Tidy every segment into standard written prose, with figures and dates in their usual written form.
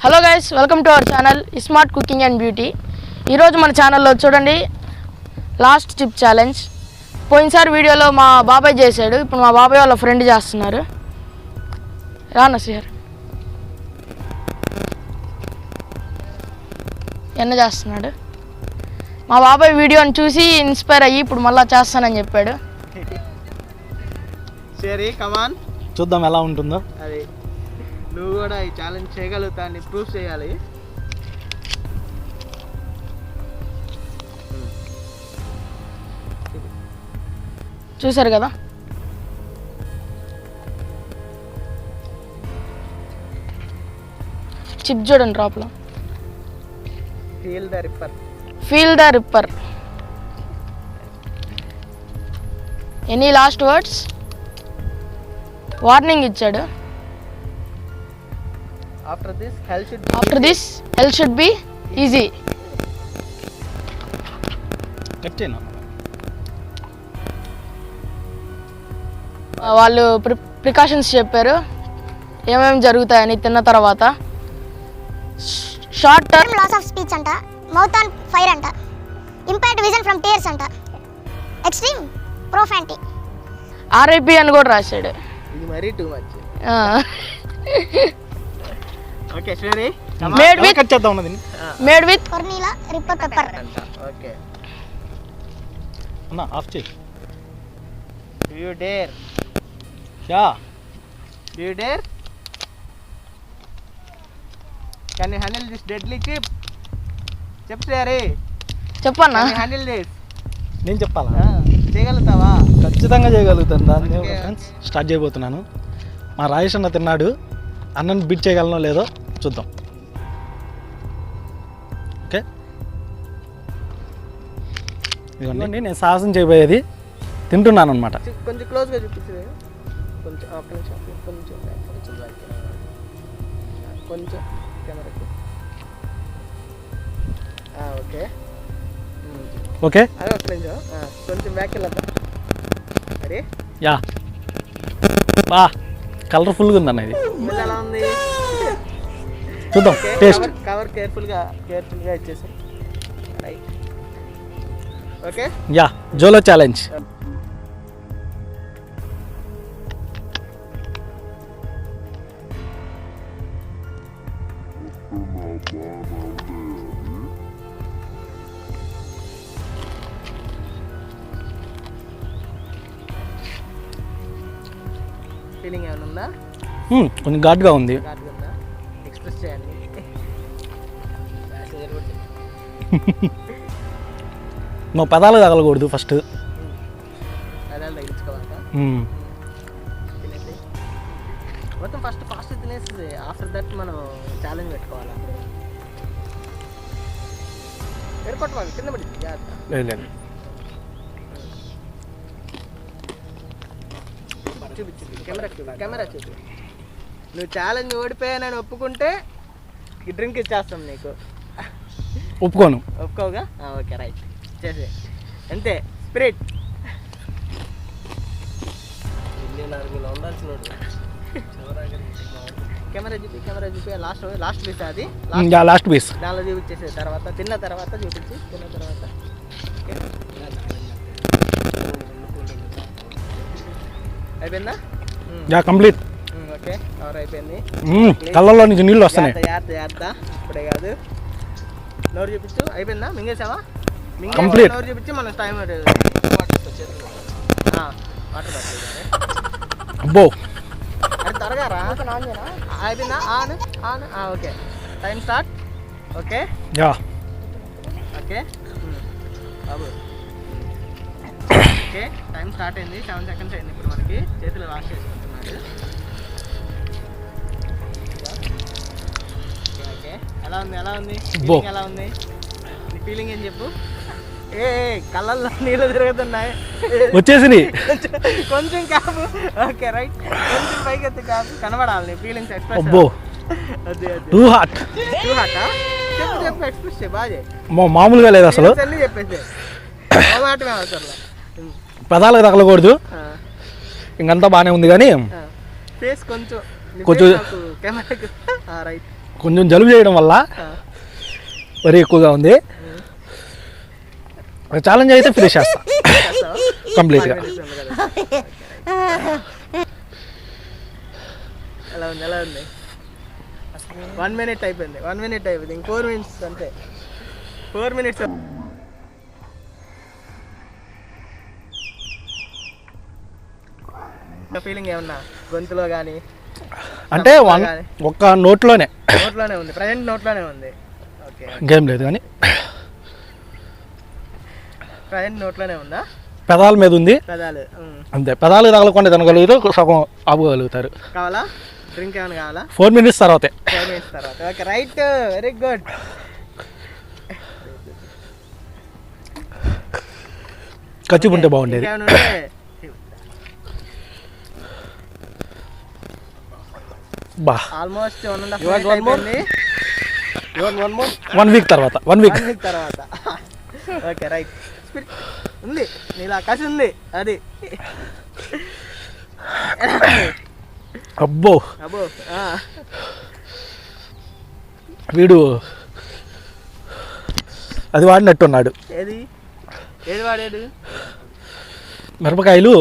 Hello guys, welcome to our channel smart cooking and beauty. ఈరోజు మన ఛానల్లో చూడండి లాస్ట్ చిప్ ఛాలెంజ్. పోయినసారి వీడియోలో మా బాబాయ్ చేశాడు, ఇప్పుడు మా బాబాయ్ వాళ్ళ ఫ్రెండ్ చేస్తున్నారు. రానా శ్రీహర్ ఎన్న చేస్తున్నాడు. మా బాబాయ్ వీడియోని చూసి ఇన్స్పైర్ అయ్యి ఇప్పుడు మళ్ళీ చేస్తానని చెప్పాడు. సరే కమాన్ చూద్దాం ఎలా ఉంటుందో. అది నువ్వు కూడా ఈ ఛాలెంజ్ చేయగలుగుతాన్ని ప్రూఫ్ చేయాలి. చూసారు కదా, చిప్ చూడండి డ్రాప్లో. Feel the ripper. Feel the ripper. Any last words? Warning ఇచ్చాడు. After this hell should be easy. వాళ్ళు ప్రికాషన్స్ చెప్పారు ఏమేమి జరుగుతాయని తిన్న తర్వాత. Short term loss of speech అంట, మౌత్ ఆన్ ఫైర్ అంట, ఇంపాక్ట్ విజన్ ఫ్రమ్ టీయర్స్ అంట, ఎక్స్ట్రీమ్ ప్రొఫానిటీ, ఆర్ఐపి అని కూడా రాశాడు. ఇది మరీ టూ మచ్. ఓకే సరే మేడ్ విత్ కట్ చేద్దాం ఉన్నది. Made with Carolina reaper pepper. Okay అన్న ఆఫ్ చేయి. Do you dare? Yeah. Do you dare? Can you handle this deadly chip? చెప్పు సరే, చెప్పన్నా. Can you handle this? నేను చెప్పాలా? చేయగలుగుతావా? ఖచ్చితంగా చేయగలుగుతాను. దాన్ని Okay. ఫ్రెండ్స్ స్టార్ట్ చేయబోతున్నాను. మా రాజేష్ అన్న తిన్నాడు, అన్నని బీట్ చేయగలనో లేదో చూద్దాం. ఓకే, ఇదిగోండి నేను సాహసం చేయబోయేది తింటున్నాను అనమాట. కొంచెం క్లోజ్గా చూపిస్తుంది. కొంచెం ఒక్క నిమిషం, కొంచెం కొంచెం కెమెరాకి. ఓకే ఓకే, అదే ఒక్క నిమిషం, కొంచెం బ్యాక్ వెళ్ళద్దాం. అరే యా. బా కలర్ఫుల్గా ఉందన్న ఇది. స్మెల్ ఎలా ఉంది? చూద్దాం టేస్ట్. కవర్ కేర్ఫుల్గా ఇచ్చేసి. Right. Okay yeah, Jolo challenge. Feeling ఏమైనా ఉందా? కొంచెం ఘాటుగా ఉంది. ఘాటుగా ఉందా? ఎక్స్ప్రెస్ చేయండి. ప్యాసింజర్ కూడా మా పదాలు తగలకూడదు ఫస్ట్. అదే తగ్గించుకోవాలంట. తినేసి మొత్తం ఫాస్ట్ తినేసి ఆఫ్టర్ దట్ మనం ఛాలెంజ్ పెట్టుకోవాలా? ఏర్పట్టుకోవాలి, కింద పడి జాగ్రత్త. లేదు చూపించు, కెమెరా చూపి. నువ్వు ఛాలెంజ్ ఓడిపోయానని ఒప్పుకుంటే ఈ డ్రింక్ ఇచ్చేస్తాం నీకు. ఒప్పుకోను. ఒప్పుకోగా? ఓకే రైట్, చేసే అంతే. స్పిరిట్. కెమెరా చూపి. లాస్ట్ పీస్ అది. లాస్ట్ పీస్ దానిలో చూపించేసే తర్వాత తిన్న తర్వాత చూపించి. తిన్న తర్వాత అయిపోయిందా? Yeah, complete. ఓకే, కవర్ అయిపోయింది. కళ్ళల్లో నుంచి నీళ్ళు వస్తున్నాయి. జాగ్రత్త. ఇప్పుడే కాదు, నోరు చూపించు. అయిపోయిందా? మింగేసావా? Complete. నోరు చూపించి మనం టైం వాటర్ అబ్బో, అది త్వరగా రా. అయిపోయిందా? On. Okay, time start. Okay yeah. Okay Babu. Okay, time start అయింది. 7 సెకండ్స్ అయింది. ఇప్పుడు మనకి చేతిలో వాష్ చేసుకుంటున్నాడు. ఓకే, ఎలా ఉంది? ఫీలింగ్ ఎలా ఉంది? నీ ఫీలింగ్ ఏం చెప్పు. ఏ కళ్ళల్లో నీళ్ళు తిరుగుతున్నాయి. వచ్చేసి కొంచెం కాపు. ఓకే రైట్, కొంచెం పైకి ఎత్తి కాపు కనబడాలి నీ ఫీలింగ్స్ ఎక్స్ప్రెస్. అబ్బో, అదే టూ హాట్. చెప్పు ఎక్స్ప్రెస్ చేయి, బాగా చేయి. మామూలుగా లేదు అసలు. అన్నీ చెప్పేసి మాటమే అవసరం. పదాలకు తగలకూడదు. ఇంకంతా బాగానే ఉంది కానీ ఫేస్ కొంచెం కొంచెం కెమెరాకి రైట్ కొంచెం జలుబు చేయడం వల్ల మరీ ఎక్కువగా ఉంది. ఛాలెంజ్ అయితే ఫినిష్ చేస్తా కంప్లీట్గా. ఎలా ఉంది 1 minute అయిపోయింది. 1 minute అయిపోయింది. ఇంక 4 minutes అంతే. 4 minutes. ఫీలింగ్ ఏమన్నా గొంతులో కానీ అంటే ఒక్క నోట్లోనే ఉంది, ప్రజెంట్ నోట్లోనే ఉంది. ఓకే, ఇంకేం లేదు కానీ ప్రజెంట్ నోట్లోనే ఉందా? పెదాల మీద ఉంది పెదాలు అంతే. పెదాలు తగలకుండా తినగలుగుతారు, సగం ఆపుకోగలుగుతారు. కావాలా? డ్రింక్ ఏమైనా కావాలా? 4 minutes తర్వాతే. 4 minutes తర్వాత. Okay, right, very good. ఖర్చు ఉంటే బాగుండేది. బా ఆల్మోస్ట్ 1.5 అయిపోయింది. 1 week తర్వాత. 1 week తర్వాత. Okay, right. స్పిరిట్ ఉంది, నీలా కసి ఉంది. అది అబ్బో అబ్బో. వీడు అది వాడినట్టున్నాడు. ఏది వాడాడు? మిరపకాయలు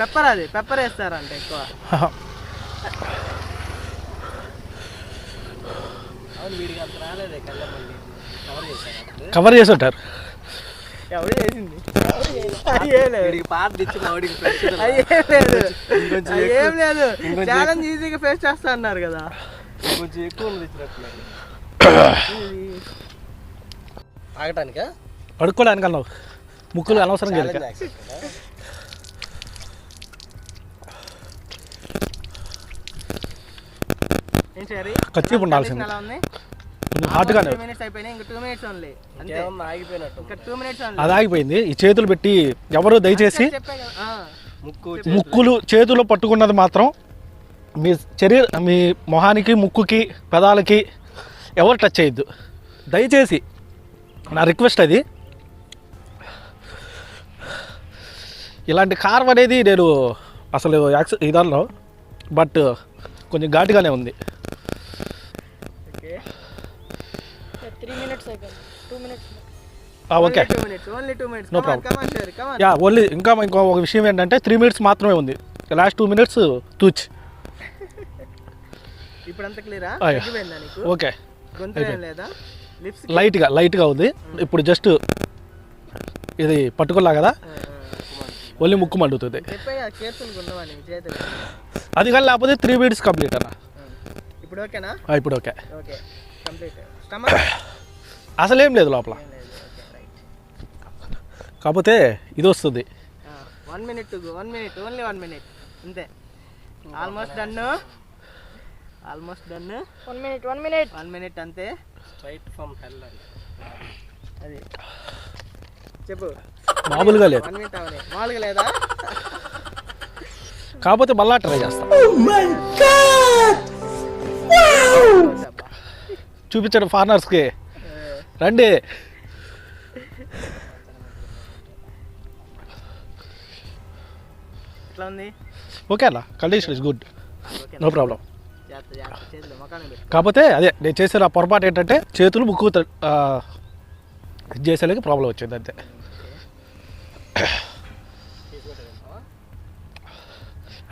పెప్పర్. అది పెప్పర్ వేస్తారంట ఎక్కువ. అవును, వీడికి అంత రాలేదే కళ్ళ. మళ్ళీ కవర్ చేసి ఉంటారు. ఎవరు చేసింది? ఏం లేదు, ఛాలెంజ్ ఈజీగా ఫేస్ చేస్తా అన్నారు కదా. కొంచెం ఎక్కువ ఆగటానికా? పడుకోవడానికి అన్నావు, ముక్కులు అనవసరం కనుక. ఖర్చు ఉండాల్సింది. హాట్గానే అది ఆగిపోయింది. ఈ చేతులు పెట్టి ఎవరు దయచేసి ముక్కులు చేతులు పట్టుకున్నది మాత్రం మీ మొహానికి, ముక్కుకి, పెదాలకి ఎవరు టచ్ చేయొద్దు దయచేసి, నా రిక్వెస్ట్ అది. ఇలాంటి కారం అనేది నేను అసలు ఇదాల్లో, బట్ కొంచెం ఘాటుగానే ఉంది. 3 minutes అయిపోయింది. 2 minutes. Okay, no problem. Yeah, only ఇంకో ఒక విషయం ఏంటంటే 3 minutes మాత్రమే ఉంది. Last 2 minutes తూచ్. ఓకే, లైట్గా ఉంది. ఇప్పుడు జస్ట్ ఇది పట్టుకోలే కదా, ఓన్లీ ముక్కు మండుతుంది. అది కానీ లేకపోతే 3 minutes కంప్లీట్ అన్న. ఇప్పుడు ఓకేనా? ఇప్పుడు ఓకే. స్టమక్ అసలేం లేదు లోపల, కాకపోతే ఇది వస్తుంది. 1 minute, ఓన్లీ 1 minute అంతే. Almost done. 1 minute అంతే. స్ట్రైట్ ఫ్రమ్ హెల్. అది చెప్పు. మామూలుగా లేదు. 1 minute అవనే మామూలుగా లేదా? కాకపోతే మళ్ళా ట్రై చేస్తాం. చూపించండి ఫారినర్స్కి, రండి. ఎట్లా ఉంది? ఓకే అలా, condition is good, no problem. కాకపోతే అదే నేను చేసిన పొరపాటు ఏంటంటే చేతులు ముక్కు చేసేలాగా ప్రాబ్లం వచ్చింది అంతే.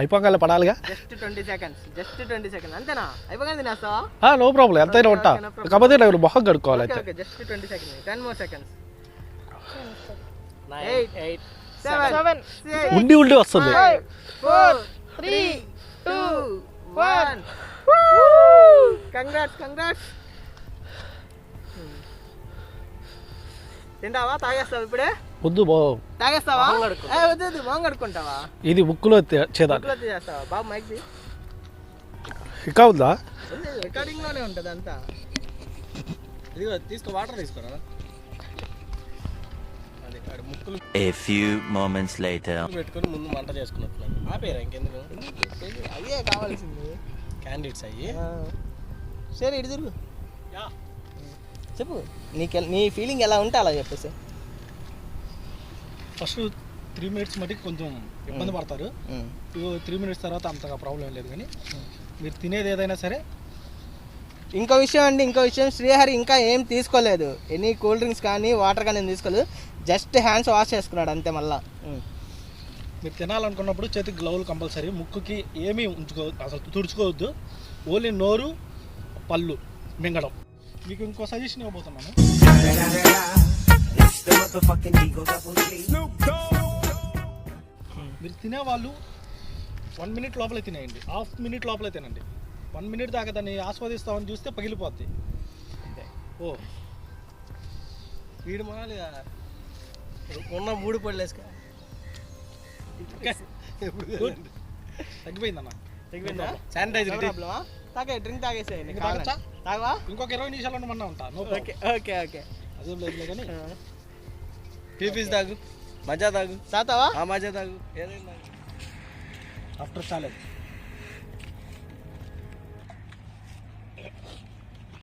అయిపోగానే పడాలిగా. జస్ట్ 20 seconds అంతేనా? అయిపోగానే తినేస్తావా? నో ప్రాబ్లం, ఎంతైనా ఉంటా. కాకపోతే నేను మొహం కడుక్కోవాలి అంతే. Just 20 seconds. 10 more seconds. 9 8 7 ఉండి వస్తుంది. 4 3 2 1. కంగ్రాట్స్. తింటావా? తాగేస్తావా ఇప్పుడే? వద్దు తాగేస్తావా? వద్దు, మొహం కడుక్కుంటావా? ఇది ముక్కులో చేద్దాం. చేస్తావా బాబు? మైక్ ఇంకా ఉందా? రికార్డింగ్ లోనే ఉంటుంది అంతా. ఇదిగో తీసుకో, వాటర్ తీసుకోరా. A few moments later. పెట్టుకొని ముందు మంట చేసుకున్నట్టున్నాను. ఆపేరా ఇంకెందుకు? అయ్యే కావాల్సింది క్యాండిడేట్స్ అయ్యి. సరే, ఇటు తిరుగు. చెప్పు, నీ ఫీలింగ్ ఎలా ఉంటే అలా చెప్పేసి. ఫస్ట్ 3 minutes మటుకు కొంచెం ఇబ్బంది పడతారు. 3 minutes తర్వాత అంతగా ప్రాబ్లం లేదు. కానీ మీరు తినేది ఏదైనా సరే ఇంకో విషయం శ్రీహరి ఇంకా ఏం తీసుకోలేదు. ఎనీ కూల్ డ్రింక్స్ కానీ వాటర్ కానీ ఏం తీసుకోలేదు. జస్ట్ హ్యాండ్స్ వాష్ చేసుకున్నాడు అంతే. మళ్ళా మీరు తినాలనుకున్నప్పుడు చేతికి గ్లౌలు కంపల్సరీ. ముక్కుకి ఏమీ అసలు తుడుచుకోవద్దు. ఓన్లీ నోరు, పళ్ళు మింగడం. మీకు ఇంకో సజెషన్ ఇవ్వబోతున్నాను. మీరు తినేవాళ్ళు 1 minute లోపలే తినేయండి, హాఫ్ మినిట్ లోపలే తినండి. 1 minute దాకా దాన్ని ఆస్వాదిస్తామని చూస్తే పగిలిపోద్ది. ఓ వీడు మాలి ఉన్న 3 పళ్ళు వేసుకో. తగ్గిపోయిందన్న. శానిటైజర్ డ్రింక్ తాగేసేయండి. తాగవా? ఇంకొక 20 నిమిషాలు ఉండమన్నా ఉంటా. Okay okay okay. అదేం లేదు కానీ పీపీస్ తాగు, మజా తాగు. తాతావా? మజా తాగు. ఏదైనా ఆఫ్టర్ ఛాలెంజ్